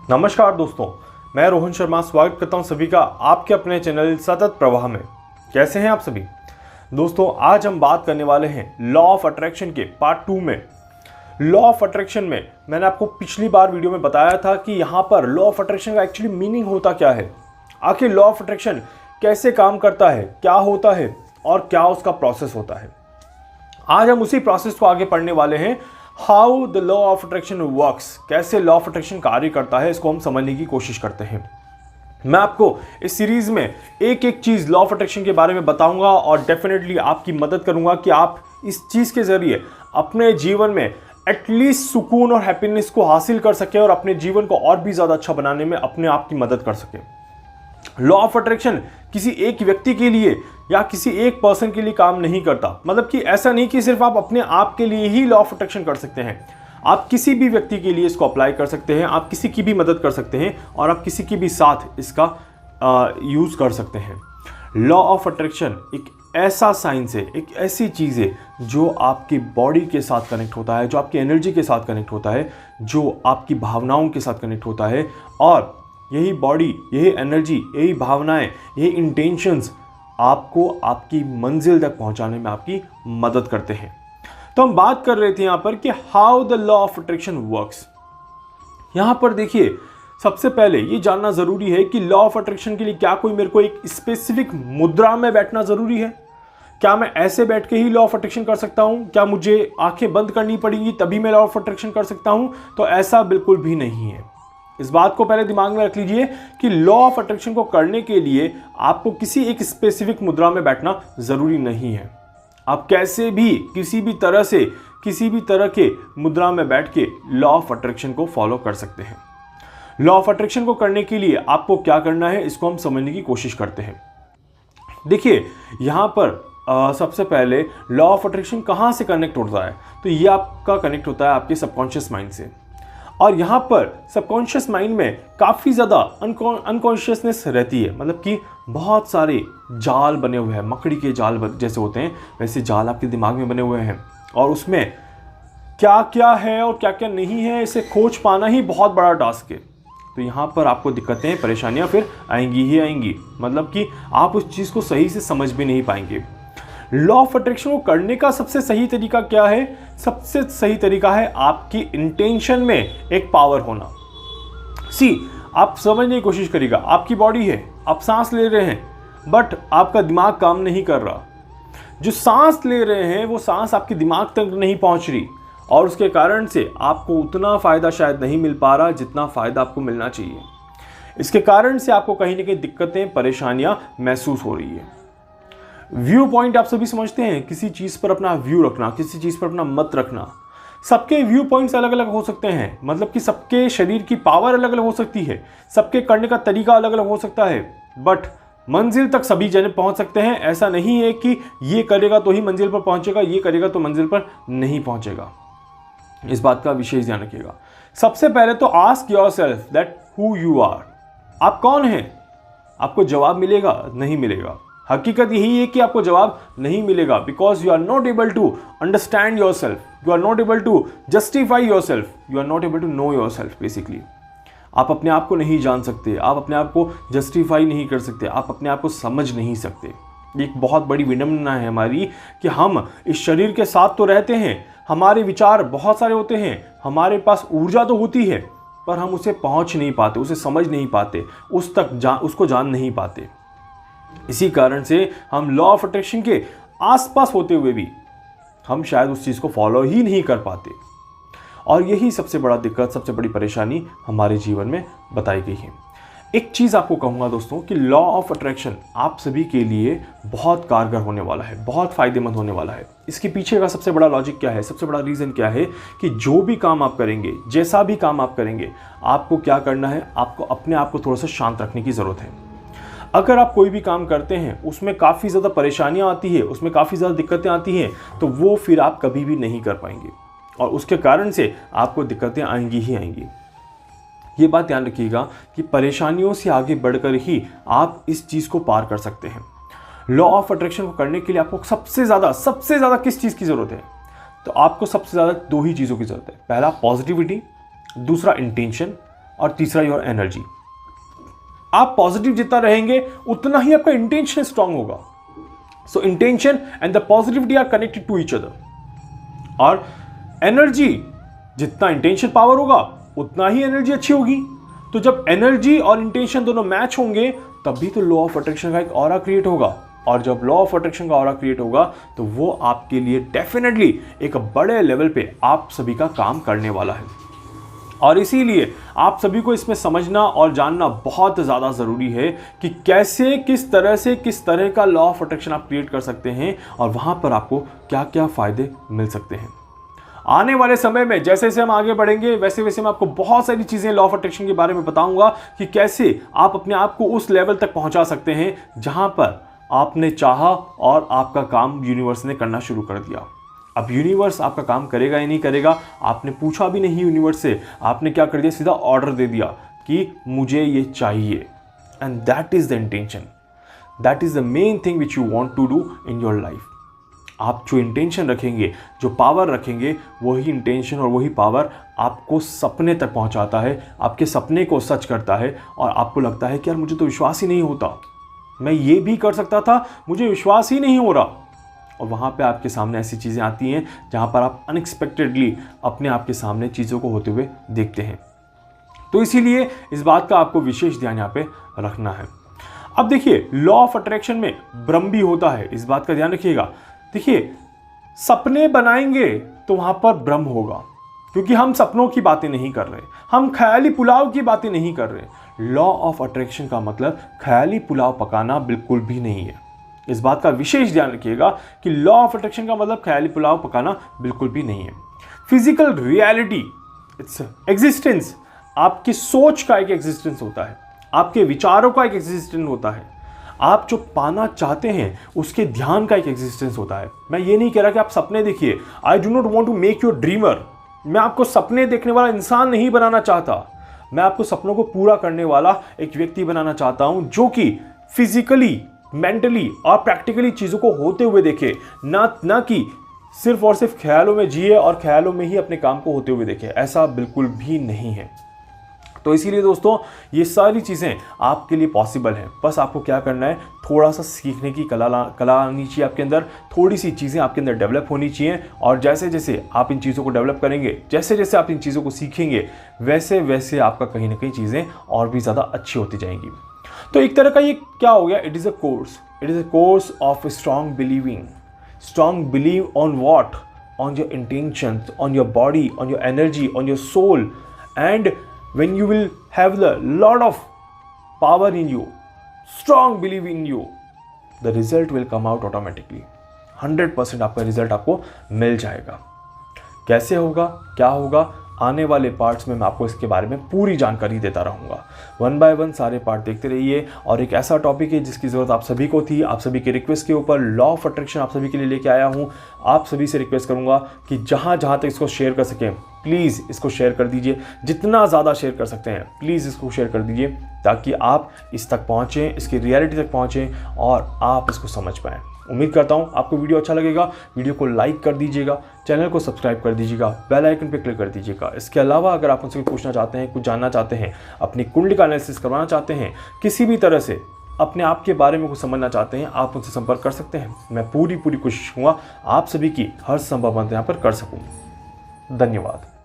नमस्कार दोस्तों, मैं रोहन शर्मा स्वागत करता हूं सभी का आपके अपने चैनल सतत प्रवाह में। कैसे हैं आप सभी दोस्तों? आज हम बात करने वाले हैं लॉ ऑफ अट्रैक्शन के पार्ट 2 में। लॉ ऑफ अट्रैक्शन में मैंने आपको पिछली बार वीडियो में बताया था कि यहाँ पर लॉ ऑफ अट्रैक्शन का एक्चुअली मीनिंग होता क्या है, आखिर लॉ ऑफ अट्रैक्शन कैसे काम करता है, क्या होता है और क्या उसका प्रोसेस होता है। आज हम उसी प्रोसेस को आगे पढ़ने वाले हैं। How the law of attraction works, कैसे लॉ ऑफ अट्रैक्शन कार्य करता है, इसको हम समझने की कोशिश करते हैं। मैं आपको इस सीरीज में एक एक चीज लॉ ऑफ अट्रैक्शन के बारे में बताऊंगा और डेफिनेटली आपकी मदद करूंगा कि आप इस चीज के जरिए अपने जीवन में एटलीस्ट सुकून और हैप्पीनेस को हासिल कर सके और अपने जीवन को और भी ज्यादा अच्छा बनाने में अपने आप की मदद कर सके। लॉ ऑफ अट्रैक्शन किसी एक व्यक्ति के लिए या किसी एक पर्सन के लिए काम नहीं करता। मतलब कि ऐसा नहीं कि सिर्फ आप अपने आप के लिए ही लॉ ऑफ अट्रैक्शन कर सकते हैं, आप किसी भी व्यक्ति के लिए इसको अप्लाई कर सकते हैं, आप किसी की भी मदद कर सकते हैं और आप किसी के भी साथ इसका यूज कर सकते हैं। लॉ ऑफ अट्रैक्शन एक ऐसा साइंस है, एक ऐसी चीज़ है जो आपकी बॉडी के साथ कनेक्ट होता है, जो आपकी एनर्जी के साथ कनेक्ट होता है, जो आपकी भावनाओं के साथ कनेक्ट होता है। और यही बॉडी, यही एनर्जी, यही भावनाएं, यही इंटेंशंस आपको आपकी मंजिल तक पहुंचाने में आपकी मदद करते हैं। तो हम बात कर रहे थे यहां पर कि how the law of attraction works. यहां पर देखिए, सबसे पहले ये जानना जरूरी है कि लॉ ऑफ अट्रैक्शन के लिए क्या कोई मेरे को एक स्पेसिफिक मुद्रा में बैठना जरूरी है? क्या मैं ऐसे बैठ के ही लॉ ऑफ अट्रैक्शन कर सकता हूं? क्या मुझे आंखें बंद करनी पड़ेंगी तभी मैं लॉ ऑफ अट्रैक्शन कर सकता हूं? तो ऐसा बिल्कुल भी नहीं है। इस बात को पहले दिमाग में रख लीजिए कि लॉ ऑफ अट्रैक्शन को करने के लिए आपको किसी एक स्पेसिफिक मुद्रा में बैठना जरूरी नहीं है। आप कैसे भी, किसी भी तरह से, किसी भी तरह के मुद्रा में बैठ के लॉ ऑफ अट्रैक्शन को फॉलो कर सकते हैं। लॉ ऑफ अट्रैक्शन को करने के लिए आपको क्या करना है, इसको हम समझने की कोशिश करते हैं। देखिए, यहां पर सबसे पहले लॉ ऑफ अट्रैक्शन कहां से कनेक्ट होता है? तो ये आपका कनेक्ट होता है आपके सबकॉन्शियस माइंड से। और यहाँ पर सबकॉन्शियस माइंड में काफ़ी ज़्यादा अनकॉन्शियसनेस रहती है। मतलब कि बहुत सारे जाल बने हुए हैं, मकड़ी के जाल जैसे होते हैं वैसे जाल आपके दिमाग में बने हुए हैं और उसमें क्या क्या है और क्या क्या नहीं है, इसे खोज पाना ही बहुत बड़ा टास्क है। तो यहाँ पर आपको दिक्कतें, परेशानियाँ फिर आएंगी ही आएंगी। मतलब कि आप उस चीज़ को सही से समझ भी नहीं पाएंगे। लॉ ऑफ अट्रैक्शन को करने का सबसे सही तरीका क्या है? सबसे सही तरीका है आपकी इंटेंशन में एक पावर होना। आप समझने की कोशिश करिएगा, आपकी बॉडी है, आप सांस ले रहे हैं, बट आपका दिमाग काम नहीं कर रहा। जो सांस ले रहे हैं वो सांस आपके दिमाग तक नहीं पहुंच रही और उसके कारण से आपको उतना फायदा शायद नहीं मिल पा रहा जितना फायदा आपको मिलना चाहिए। इसके कारण से आपको कहीं ना कहीं दिक्कतें, परेशानियां महसूस हो रही है। व्यू पॉइंट आप सभी समझते हैं, किसी चीज पर अपना व्यू रखना, किसी चीज पर अपना मत रखना। सबके व्यू पॉइंट्स अलग अलग हो सकते हैं। मतलब कि सबके शरीर की पावर अलग अलग हो सकती है, सबके करने का तरीका अलग अलग हो सकता है, बट मंजिल तक सभी जने पहुंच सकते हैं। ऐसा नहीं है कि ये करेगा तो ही मंजिल पर पहुंचेगा, ये करेगा तो मंजिल पर नहीं पहुंचेगा। इस बात का विशेष ध्यान रखिएगा। सबसे पहले तो ask yourself that who you are. आप कौन हैं? आपको जवाब मिलेगा? नहीं मिलेगा। हकीकत यही है कि आपको जवाब नहीं मिलेगा, because you are not able to understand yourself, you are not able to justify yourself, you are not able to know yourself. Basically आप अपने आप को नहीं जान सकते, आप अपने आप को जस्टिफाई नहीं कर सकते, आप अपने आप को समझ नहीं सकते। एक बहुत बड़ी विडंबना है हमारी कि हम इस शरीर के साथ तो रहते हैं, हमारे विचार बहुत सारे होते हैं, हमारे पास ऊर्जा तो होती है, पर हम उसे पहुंच नहीं पाते, उसे समझ नहीं पाते, उसको जान नहीं पाते। इसी कारण से हम लॉ ऑफ अट्रैक्शन के आसपास होते हुए भी हम शायद उस चीज़ को फॉलो ही नहीं कर पाते। और यही सबसे बड़ा दिक्कत, सबसे बड़ी परेशानी हमारे जीवन में बताई गई है। एक चीज़ आपको कहूँगा दोस्तों कि लॉ ऑफ अट्रैक्शन आप सभी के लिए बहुत कारगर होने वाला है, बहुत फायदेमंद होने वाला है। इसके पीछे का सबसे बड़ा लॉजिक क्या है, सबसे बड़ा रीज़न क्या है कि जो भी काम आप करेंगे, जैसा भी काम आप करेंगे, आपको क्या करना है, आपको अपने आप को थोड़ा सा शांत रखने की ज़रूरत है। अगर आप कोई भी काम करते हैं उसमें काफ़ी ज़्यादा परेशानियां आती है, उसमें काफ़ी ज़्यादा दिक्कतें आती हैं, तो वो फिर आप कभी भी नहीं कर पाएंगे और उसके कारण से आपको दिक्कतें आएंगी ही आएंगी। ये बात ध्यान रखिएगा कि परेशानियों से आगे बढ़कर ही आप इस चीज़ को पार कर सकते हैं। लॉ ऑफ अट्रैक्शन को करने के लिए आपको सबसे ज़्यादा किस चीज़ की ज़रूरत है? तो आपको सबसे ज़्यादा दो ही चीज़ों की ज़रूरत है। पहला पॉजिटिविटी, दूसरा इंटेंशन और तीसरा योर एनर्जी। आप पॉजिटिव जितना रहेंगे उतना ही आपका इंटेंशन स्ट्रांग होगा। So intention and the positivity are connected to each other. और एनर्जी, जितना इंटेंशन पावर होगा उतना ही एनर्जी अच्छी होगी। तो जब एनर्जी और इंटेंशन दोनों मैच होंगे तभी तो लॉ ऑफ अट्रैक्शन का एक ऑरा क्रिएट होगा। और जब लॉ ऑफ अट्रैक्शन का ऑरा क्रिएट होगा तो वो आपके लिए डेफिनेटली एक बड़े लेवल पे आप सभी का काम करने वाला है। और इसीलिए आप सभी को इसमें समझना और जानना बहुत ज़्यादा ज़रूरी है कि कैसे, किस तरह का लॉ ऑफ अट्रैक्शन आप क्रिएट कर सकते हैं और वहाँ पर आपको क्या क्या फ़ायदे मिल सकते हैं। आने वाले समय में जैसे जैसे हम आगे बढ़ेंगे वैसे वैसे मैं आपको बहुत सारी चीज़ें लॉ ऑफ अट्रैक्शन के बारे में बताऊंगा कि कैसे आप अपने आप को उस लेवल तक पहुंचा सकते हैं जहां पर आपने चाहा और आपका काम यूनिवर्स ने करना शुरू कर दिया। अब यूनिवर्स आपका काम करेगा या नहीं करेगा, आपने पूछा भी नहीं यूनिवर्स से, आपने क्या कर दिया, सीधा ऑर्डर दे दिया कि मुझे ये चाहिए। And that is the intention, that is the main thing which you want to do in your life. आप जो इंटेंशन रखेंगे, जो पावर रखेंगे, वही इंटेंशन और वही पावर आपको सपने तक पहुंचाता है, आपके सपने को सच करता है। और आपको लगता है कि यार मुझे तो विश्वास ही नहीं होता, मैं ये भी कर सकता था, मुझे विश्वास ही नहीं हो रहा। और वहाँ पे आपके सामने ऐसी चीज़ें आती हैं जहाँ पर आप अनएक्सपेक्टेडली अपने आप के सामने चीज़ों को होते हुए देखते हैं। तो इसीलिए इस बात का आपको विशेष ध्यान यहाँ पे रखना है। अब देखिए, लॉ ऑफ अट्रैक्शन में भ्रम भी होता है, इस बात का ध्यान रखिएगा। देखिए, सपने बनाएंगे तो वहाँ पर भ्रम होगा, क्योंकि हम सपनों की बातें नहीं कर रहे, हम ख्याली पुलाव की बातें नहीं कर रहे। लॉ ऑफ अट्रैक्शन का मतलब ख्याली पुलाव पकाना बिल्कुल भी नहीं है। इस बात का विशेष ध्यान रखिएगा कि लॉ ऑफ अट्रैक्शन का मतलब ख्याली पुलाव पकाना बिल्कुल भी नहीं है। फिजिकल रियलिटी, इट्स एग्जिस्टेंस, आपकी सोच का एक एग्जिस्टेंस होता है, आपके विचारों का एक एग्जिस्टेंस होता है, आप जो पाना चाहते हैं उसके ध्यान का एक एग्जिस्टेंस होता है। मैं ये नहीं कह रहा कि आप सपने देखिए, I do not want to make you dreamer. मैं आपको सपने देखने वाला इंसान नहीं बनाना चाहता, मैं आपको सपनों को पूरा करने वाला एक व्यक्ति बनाना चाहता हूं जो कि फिजिकली, मेंटली और प्रैक्टिकली चीज़ों को होते हुए देखे, ना कि सिर्फ और सिर्फ ख्यालों में जिए और ख्यालों में ही अपने काम को होते हुए देखे। ऐसा बिल्कुल भी नहीं है। तो इसीलिए दोस्तों, ये सारी चीज़ें आपके लिए पॉसिबल हैं, बस आपको क्या करना है, थोड़ा सा सीखने की कला आनी चाहिए आपके अंदर, थोड़ी सी चीज़ें आपके अंदर डेवलप होनी चाहिए। और जैसे जैसे आप इन चीज़ों को डेवलप करेंगे, जैसे जैसे आप इन चीज़ों को सीखेंगे, वैसे वैसे आपका कहीं ना कहीं चीज़ें और भी ज़्यादा अच्छी होती जाएंगी। तो एक तरह का ये क्या हो गया, it is a course of strong believing. Strong believe on what, on your intention, on your body, on your energy, on your soul. And when you will have the lot of power in you, strong belief in you, the result will come out automatically। 100% आपका result आपको मिल जाएगा। कैसे होगा, क्या होगा, आने वाले parts में मैं आपको इसके बारे में पूरी जानकारी देता रहूँगा। 1 बाय 1 सारे पार्ट देखते रहिए। और एक ऐसा टॉपिक है जिसकी ज़रूरत आप सभी को थी, आप सभी के रिक्वेस्ट के ऊपर लॉ ऑफ अट्रैक्शन आप सभी के लिए लेके आया हूँ। आप सभी से रिक्वेस्ट करूँगा कि जहाँ तक इसको शेयर कर सकें, प्लीज़ इसको शेयर कर दीजिए। जितना ज़्यादा शेयर कर सकते हैं प्लीज़ इसको शेयर कर दीजिए, ताकि आप इस तक पहुँचें, इसकी रियलिटी तक पहुँचें और आप इसको समझ पाएँ। उम्मीद करता हूँ आपको वीडियो अच्छा लगेगा। वीडियो को लाइक कर दीजिएगा, चैनल को सब्सक्राइब कर दीजिएगा, बेल आइकन पर क्लिक कर दीजिएगा। इसके अलावा अगर आप मुझसे कुछ पूछना चाहते हैं, कुछ जानना चाहते हैं, अपनी कुंडली का एनालिसिस करवाना चाहते हैं, किसी भी तरह से अपने आप के बारे में कुछ समझना चाहते हैं, आप मुझसे संपर्क कर सकते हैं। मैं पूरी कोशिश करूँगा आप सभी की हर संभव मदद यहाँ पर कर सकूँ। धन्यवाद।